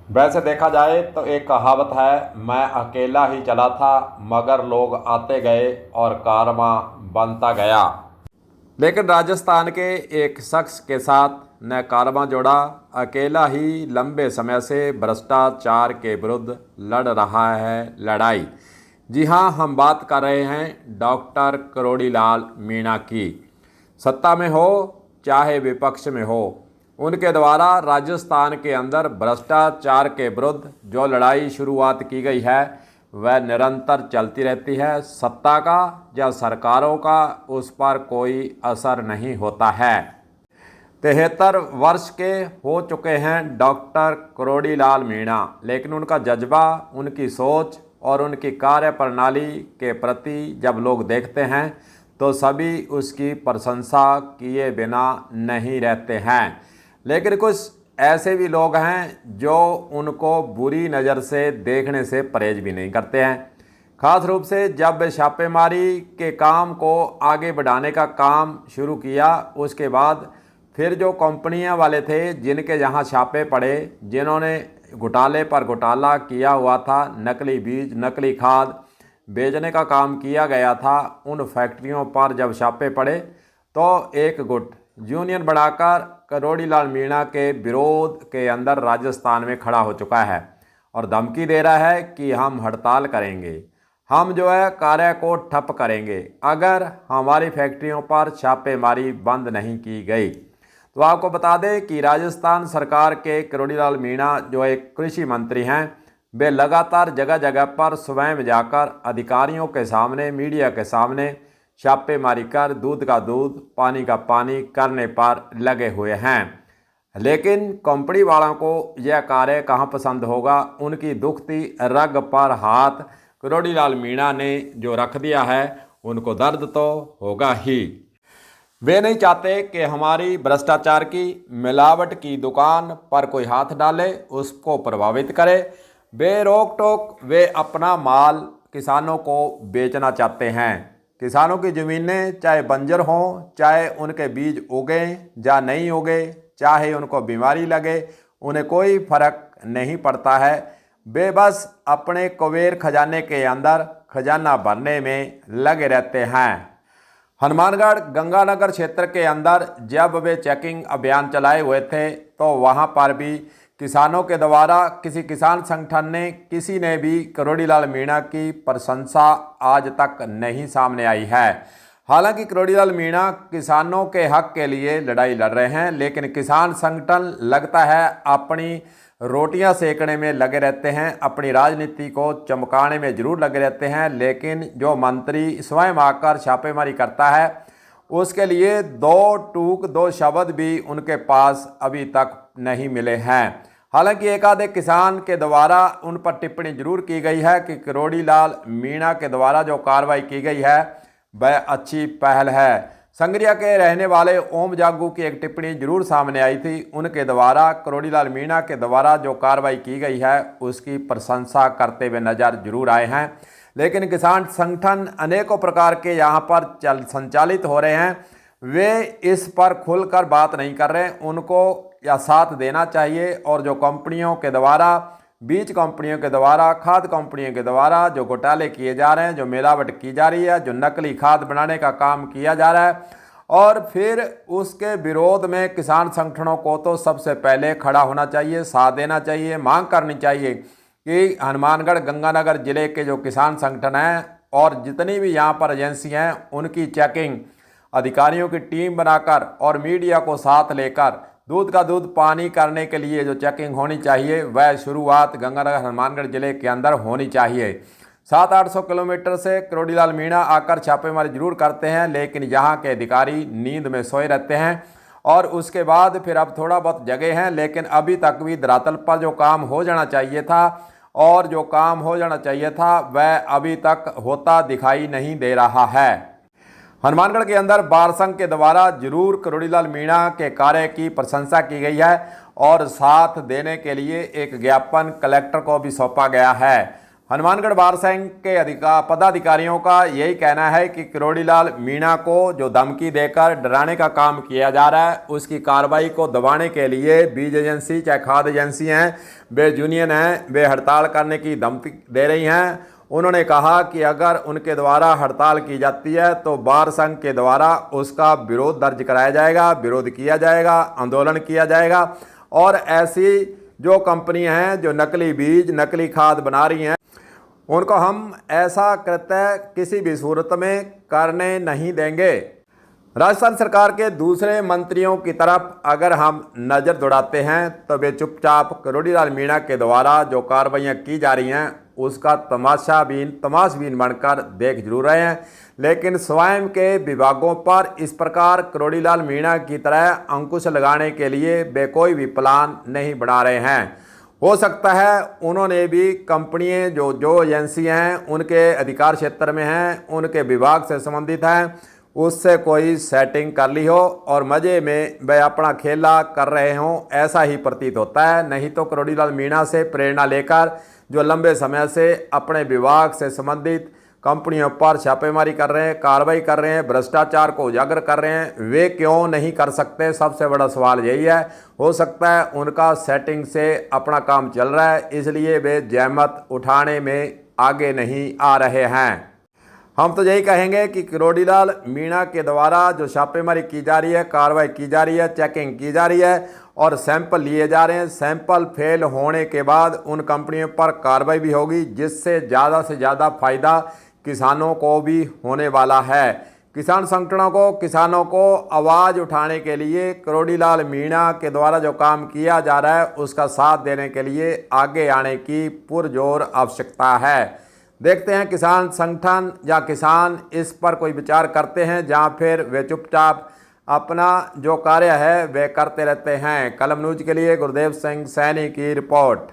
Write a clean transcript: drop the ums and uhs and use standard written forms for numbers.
वैसे देखा जाए तो एक कहावत है, मैं अकेला ही चला था मगर लोग आते गए और कारवां बनता गया। लेकिन राजस्थान के एक शख्स के साथ न कारवां जोड़ा, अकेला ही लंबे समय से भ्रष्टाचार के विरुद्ध लड़ रहा है लड़ाई। जी हाँ, हम बात कर रहे हैं डॉक्टर करोड़ीलाल मीणा की। सत्ता में हो चाहे विपक्ष में हो, उनके द्वारा राजस्थान के अंदर भ्रष्टाचार के विरुद्ध जो लड़ाई शुरुआत की गई है वह निरंतर चलती रहती है। सत्ता का या सरकारों का उस पर कोई असर नहीं होता है। 73 वर्ष के हो चुके हैं डॉक्टर करोड़ीलाल मीणा, लेकिन उनका जज्बा, उनकी सोच और उनकी कार्य प्रणाली के प्रति जब लोग देखते हैं तो सभी उसकी प्रशंसा किए बिना नहीं रहते हैं। लेकिन कुछ ऐसे भी लोग हैं जो उनको बुरी नज़र से देखने से परहेज भी नहीं करते हैं। खास रूप से जब वे छापेमारी के काम को आगे बढ़ाने का काम शुरू किया, उसके बाद फिर जो कंपनियां वाले थे जिनके यहाँ छापे पड़े, जिन्होंने घोटाले पर घोटाला किया हुआ था, नकली बीज नकली खाद बेचने का काम किया गया था, उन फैक्ट्रियों पर जब छापे पड़े तो एक गुट यूनियन बढ़ाकर करोड़ीलाल मीणा के विरोध के अंदर राजस्थान में खड़ा हो चुका है और धमकी दे रहा है कि हम हड़ताल करेंगे, हम जो है कार्य को ठप करेंगे अगर हमारी फैक्ट्रियों पर छापेमारी बंद नहीं की गई। तो आपको बता दें कि राजस्थान सरकार के करोड़ीलाल मीणा जो एक कृषि मंत्री हैं, वे लगातार जगह जगह पर स्वयं जाकर अधिकारियों के सामने, मीडिया के सामने छापेमारी कर दूध का दूध पानी का पानी करने पर लगे हुए हैं। लेकिन कंपनी वालों को यह कार्य कहाँ पसंद होगा। उनकी दुखती रग पर हाथ करोड़ीलाल मीणा ने जो रख दिया है, उनको दर्द तो होगा ही। वे नहीं चाहते कि हमारी भ्रष्टाचार की, मिलावट की दुकान पर कोई हाथ डाले, उसको प्रभावित करे। बेरोक टोक वे अपना माल किसानों को बेचना चाहते हैं। किसानों की ज़मीनें चाहे बंजर हों, चाहे उनके बीज उगे या नहीं उगे, चाहे उनको बीमारी लगे, उन्हें कोई फर्क नहीं पड़ता है। वे बस अपने कुबेर खजाने के अंदर खजाना भरने में लगे रहते हैं। हनुमानगढ़ गंगानगर क्षेत्र के अंदर जब वे चेकिंग अभियान चलाए हुए थे तो वहां पर भी किसानों के द्वारा किसी किसान संगठन ने, किसी ने भी करोड़ीलाल मीणा की प्रशंसा आज तक नहीं सामने आई है। हालांकि करोड़ीलाल मीणा किसानों के हक के लिए लड़ाई लड़ रहे हैं, लेकिन किसान संगठन लगता है अपनी रोटियां सेकने में लगे रहते हैं, अपनी राजनीति को चमकाने में जरूर लगे रहते हैं। लेकिन जो मंत्री स्वयं आकर छापेमारी करता है, उसके लिए दो टूक दो शब्द भी उनके पास अभी तक नहीं मिले हैं। हालांकि एक आधे किसान के द्वारा उन पर टिप्पणी जरूर की गई है कि करोड़ीलाल मीणा के द्वारा जो कार्रवाई की गई है वह अच्छी पहल है। संगरिया के रहने वाले ओम जागू की एक टिप्पणी जरूर सामने आई थी। उनके द्वारा करोड़ीलाल मीणा के द्वारा जो कार्रवाई की गई है उसकी प्रशंसा करते हुए नजर जरूर आए हैं। लेकिन किसान संगठन अनेकों प्रकार के यहाँ पर संचालित हो रहे हैं, वे इस पर खुलकर बात नहीं कर रहे हैं। उनको या साथ देना चाहिए और जो कंपनियों के द्वारा, बीज कंपनियों के द्वारा, खाद कंपनियों के द्वारा जो घोटाले किए जा रहे हैं, जो मिलावट की जा रही है, जो नकली खाद बनाने का काम किया जा रहा है, और फिर उसके विरोध में किसान संगठनों को तो सबसे पहले खड़ा होना चाहिए, साथ देना चाहिए, मांग करनी चाहिए कि हनुमानगढ़ गंगानगर जिले के जो किसान संगठन हैं और जितनी भी यहाँ पर एजेंसी हैं, उनकी चेकिंग अधिकारियों की टीम बनाकर और मीडिया को साथ लेकर दूध का दूध पानी करने के लिए जो चेकिंग होनी चाहिए वह शुरुआत गंगानगर हनुमानगढ़ जिले के अंदर होनी चाहिए। 700-800 किलोमीटर से करोड़ीलाल मीणा आकर छापेमारी जरूर करते हैं, लेकिन यहाँ के अधिकारी नींद में सोए रहते हैं। और उसके बाद फिर अब थोड़ा बहुत जगह हैं, लेकिन अभी तक भी धरातल पर जो काम हो जाना चाहिए था और जो काम हो जाना चाहिए था वह अभी तक होता दिखाई नहीं दे रहा है। हनुमानगढ़ के अंदर बार संघ के द्वारा जरूर करोड़ीलाल मीणा के कार्य की प्रशंसा की गई है और साथ देने के लिए एक ज्ञापन कलेक्टर को भी सौंपा गया है। हनुमानगढ़ बार संघ के पदाधिकारियों का यही कहना है कि किरोड़ीलाल मीणा को जो धमकी देकर डराने का काम किया जा रहा है, उसकी कार्रवाई को दबाने के लिए बीज एजेंसी चाहे खाद्य एजेंसी हैं, वे यूनियन हैं, वे हड़ताल करने की धमकी दे रही हैं। उन्होंने कहा कि अगर उनके द्वारा हड़ताल की जाती है तो बार संघ के द्वारा उसका विरोध दर्ज कराया जाएगा, विरोध किया जाएगा, आंदोलन किया जाएगा और ऐसी जो कंपनियां हैं जो नकली बीज नकली खाद बना रही हैं उनको हम ऐसा कृत्य किसी भी सूरत में करने नहीं देंगे। राजस्थान सरकार के दूसरे मंत्रियों की तरफ अगर हम नज़र दौड़ाते हैं तो वे चुपचाप किरोड़ीलाल मीणा के द्वारा जो कार्रवाइयाँ की जा रही हैं उसका तमाशबीन बनकर देख जरूर रहे हैं, लेकिन स्वयं के विभागों पर इस प्रकार किरोड़ीलाल मीणा की तरह अंकुश लगाने के लिए वे कोई भी प्लान नहीं बना रहे हैं। हो सकता है उन्होंने भी कंपनियां जो एजेंसियां हैं उनके अधिकार क्षेत्र में हैं, उनके विभाग से संबंधित हैं, उससे कोई सेटिंग कर ली हो और मज़े में वे अपना खेला कर रहे हों, ऐसा ही प्रतीत होता है। नहीं तो किरोड़ीलाल मीणा से प्रेरणा लेकर जो लंबे समय से अपने विभाग से संबंधित कंपनियों पर छापेमारी कर रहे हैं, कार्रवाई कर रहे हैं, भ्रष्टाचार को उजागर कर रहे हैं, वे क्यों नहीं कर सकते? सबसे बड़ा सवाल यही है। हो सकता है उनका सेटिंग से अपना काम चल रहा है, इसलिए वे जहमत उठाने में आगे नहीं आ रहे हैं। हम तो यही कहेंगे कि किरोड़ीलाल मीणा के द्वारा जो छापेमारी की जा रही है, कार्रवाई की जा रही है, चेकिंग की जा रही है और सैंपल लिए जा रहे हैं, सैंपल फेल होने के बाद उन कंपनियों पर कार्रवाई भी होगी, जिससे ज़्यादा से ज़्यादा फायदा किसानों को भी होने वाला है। किसान संगठनों को, किसानों को आवाज़ उठाने के लिए किरोड़ीलाल मीणा के द्वारा जो काम किया जा रहा है उसका साथ देने के लिए आगे आने की पुरजोर आवश्यकता है। देखते हैं किसान संगठन या किसान इस पर कोई विचार करते हैं या फिर वे चुपचाप अपना जो कार्य है वे करते रहते हैं। कलम न्यूज के लिए गुरुदेव सिंह सैनी की रिपोर्ट।